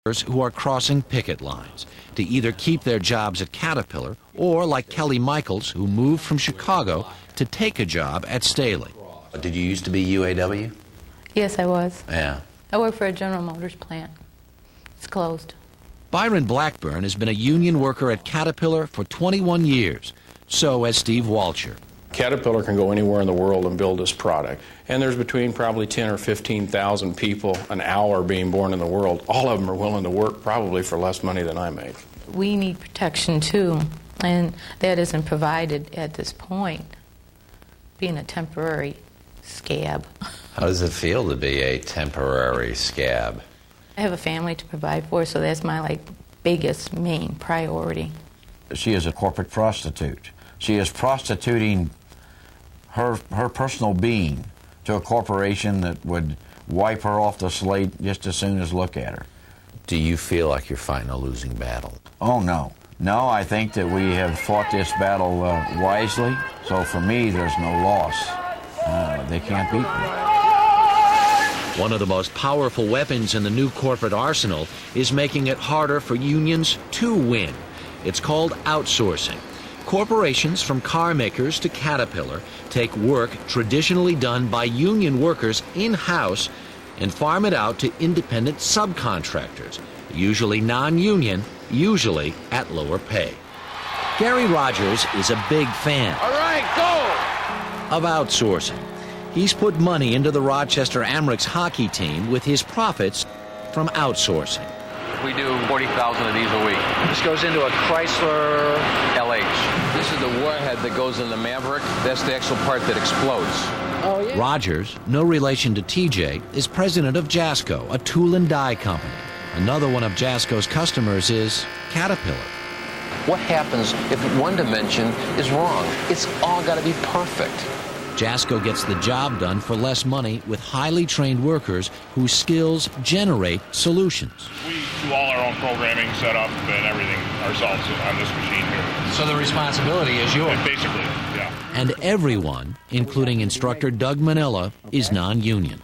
who are crossing picket lines to either keep their jobs at Caterpillar or, like Kelly Michaels, who moved from Chicago to take a job at Staley. Did you used to be UAW? Yes, I was. Yeah. I work for a General Motors plant. It's closed. Byron Blackburn has been a union worker at Caterpillar for 21 years. So has Steve Walcher. Caterpillar can go anywhere in the world and build this product. And there's between probably 10 or 15,000 people an hour being born in the world. All of them are willing to work probably for less money than I make. We need protection too, and that isn't provided at this point, being a temporary scab. How does it feel to be a temporary scab? I have a family to provide for, so that's my biggest main priority. She is a corporate prostitute. She is prostituting her personal being to a corporation that would wipe her off the slate just as soon as look at her. Do you feel like you're fighting a losing battle? Oh, no. No, I think that we have fought this battle wisely, so for me, there's no loss. They can't beat me. One of the most powerful weapons in the new corporate arsenal is making it harder for unions to win. It's called outsourcing. Corporations, from car makers to Caterpillar, take work traditionally done by union workers in-house and farm it out to independent subcontractors, usually non-union, usually at lower pay. Gary Rogers is a big fan of outsourcing. He's put money into the Rochester Amherst hockey team with his profits from outsourcing. We do 40,000 of these a week. This goes into a Chrysler LH. This is the warhead that goes in the Maverick. That's the actual part that explodes. Oh, yeah. Rogers, no relation to TJ, is president of Jasco, a tool and die company. Another one of Jasco's customers is Caterpillar. What happens if one dimension is wrong? It's all got to be perfect. Jasco gets the job done for less money with highly trained workers whose skills generate solutions. We do all our own programming, setup, and everything ourselves on this machine here. So the responsibility is yours. Basically, yeah. And everyone, including instructor Doug Manella, is non-union.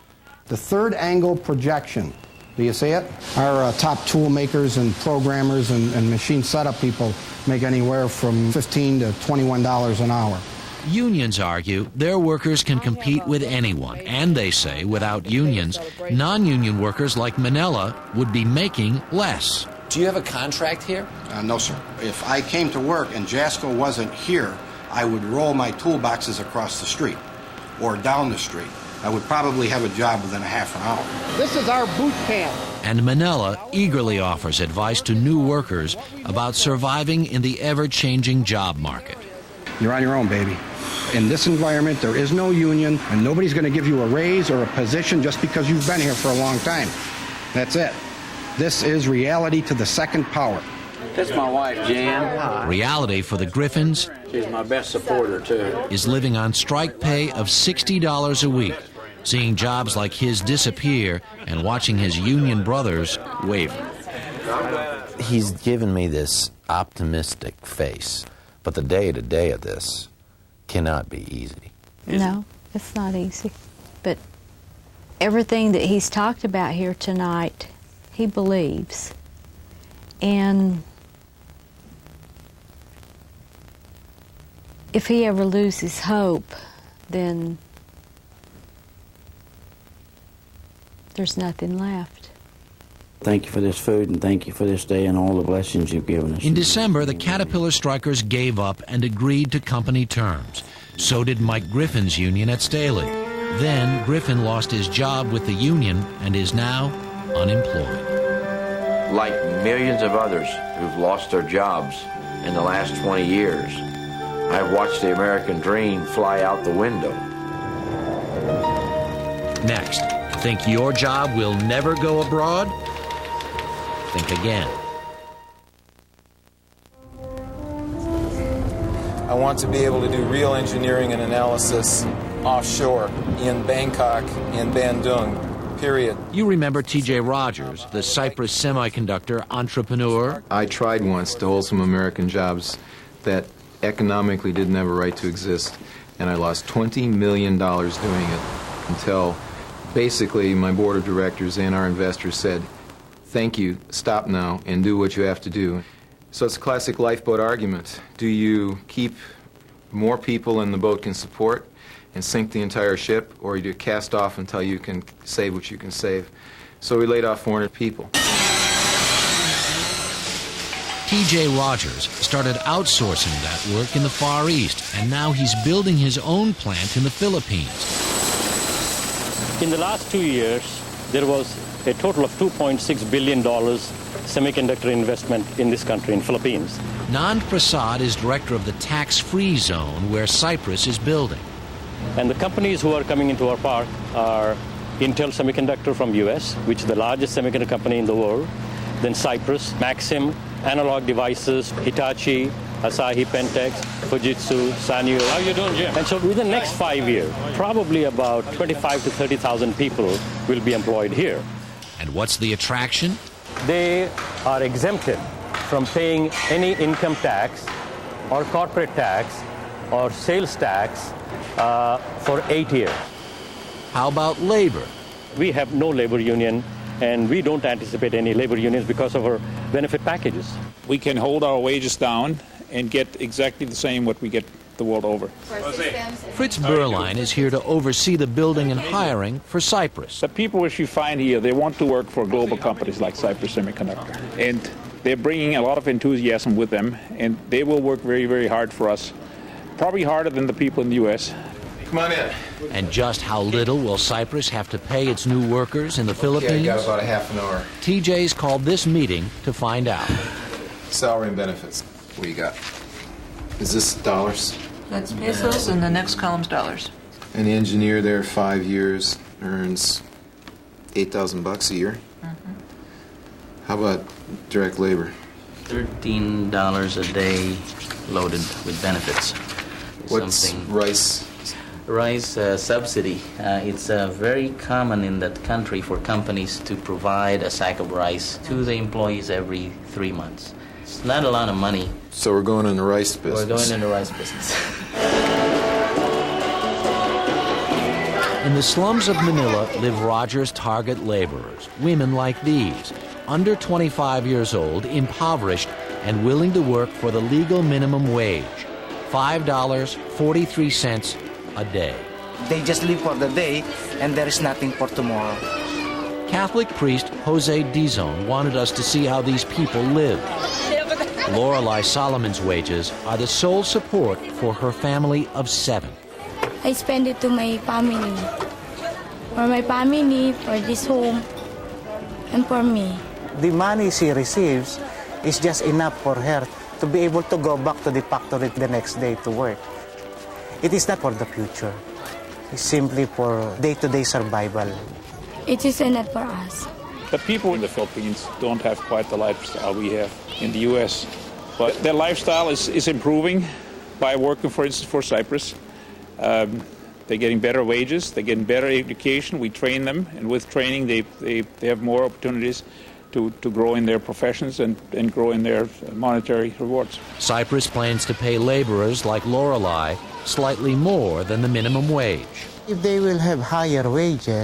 The third angle projection, do you see it? Our top tool makers and programmers and machine setup people make anywhere from $15 to $21 an hour. Unions argue their workers can compete with anyone, and they say without unions, non-union workers like Manella would be making less. Do you have a contract here? No, sir. If I came to work and Jasco wasn't here, I would roll my toolboxes across the street or down the street. I would probably have a job within a half an hour. This is our boot camp. And Manella eagerly offers advice to new workers about surviving in the ever-changing job market. You're on your own, baby. In this environment, there is no union, and nobody's going to give you a raise or a position just because you've been here for a long time. That's it. This is reality to the second power. That's my wife, Jan. Reality for the Griffins She's my best supporter, too. is living on strike pay of $60 a week, seeing jobs like his disappear and watching his union brothers waver. He's given me this optimistic face, but the day-to-day of this cannot be easy. No, it's not easy. But everything that he's talked about here tonight, he believes. And if he ever loses hope, then there's nothing left. Thank you for this food, and thank you for this day and all the blessings you've given us. In December, the Caterpillar strikers gave up and agreed to company terms. So did Mike Griffin's union at Staley. Then Griffin lost his job with the union and is now unemployed. Like millions of others who've lost their jobs in the last 20 years, I've watched the American dream fly out the window. Next, think your job will never go abroad? Think again. I want to be able to do real engineering and analysis offshore, in Bangkok, in Bandung, period. You remember T.J. Rogers, the Cypress semiconductor entrepreneur? I tried once to hold some American jobs that economically didn't have a right to exist, and I lost $20 million doing it until basically my board of directors and our investors said, thank you, stop now, and do what you have to do. So it's a classic lifeboat argument. Do you keep more people than the boat can support and sink the entire ship, or do you cast off until you can save what you can save? So we laid off 400 people. T.J. Rogers started outsourcing that work in the Far East, and now he's building his own plant in the Philippines. In the last 2 years, there was a total of $2.6 billion semiconductor investment in this country, in Philippines. Nand Prasad is director of the tax-free zone where Cypress is building. And the companies who are coming into our park are Intel Semiconductor from U.S., which is the largest semiconductor company in the world, then Cypress, Maxim, Analog Devices, Hitachi, Asahi Pentex, Fujitsu, Sanyo. How are you doing, Jim? And so within the next 5 years, probably about 25,000 to 30,000 people will be employed here. And what's the attraction? They are exempted from paying any income tax or corporate tax or sales tax for 8 years. How about labor? We have no labor union, and we don't anticipate any labor unions because of our benefit packages. We can hold our wages down and get exactly the same what we get the world over. Fritz Berline is here to oversee the building and hiring for Cypress. The people which you find here, they want to work for global companies like Cypress Semiconductor. And they're bringing a lot of enthusiasm with them, and they will work very, very hard for us. Probably harder than the people in the U.S. Come on in. And just how little will Cypress have to pay its new workers in the Philippines? Okay, got about a half an hour. TJ's called this meeting to find out. Salary and benefits. What do you got? Is this dollars? That's pesos, and the next column's dollars. An engineer there, 5 years, earns $8,000 a year. How about direct labor? $13 a day loaded with benefits. What's rice? Rice subsidy. It's very common in that country for companies to provide a sack of rice to the employees every 3 months. It's not a lot of money. So we're going in the rice business. We're going in the rice business. In the slums of Manila live Rogers' target laborers, women like these, under 25 years old, impoverished, and willing to work for the legal minimum wage, $5.43 a day. They just live for the day, and there is nothing for tomorrow. Catholic priest Jose Dizon wanted us to see how these people live. Lorelei Solomon's wages are the sole support for her family of 7. I spend it to my family. For my family, for this home, and for me. The money she receives is just enough for her to be able to go back to the factory the next day to work. It is not for the future. It's simply for day-to-day survival. It is enough for us. The people in the Philippines don't have quite the lifestyle we have in the U.S. But their lifestyle is improving by working, for instance, for Cypress. They're getting better wages, they're getting better education, we train them, and with training they have more opportunities to grow in their professions and grow in their monetary rewards. Cypress plans to pay laborers like Lorelei slightly more than the minimum wage. If they will have higher wages,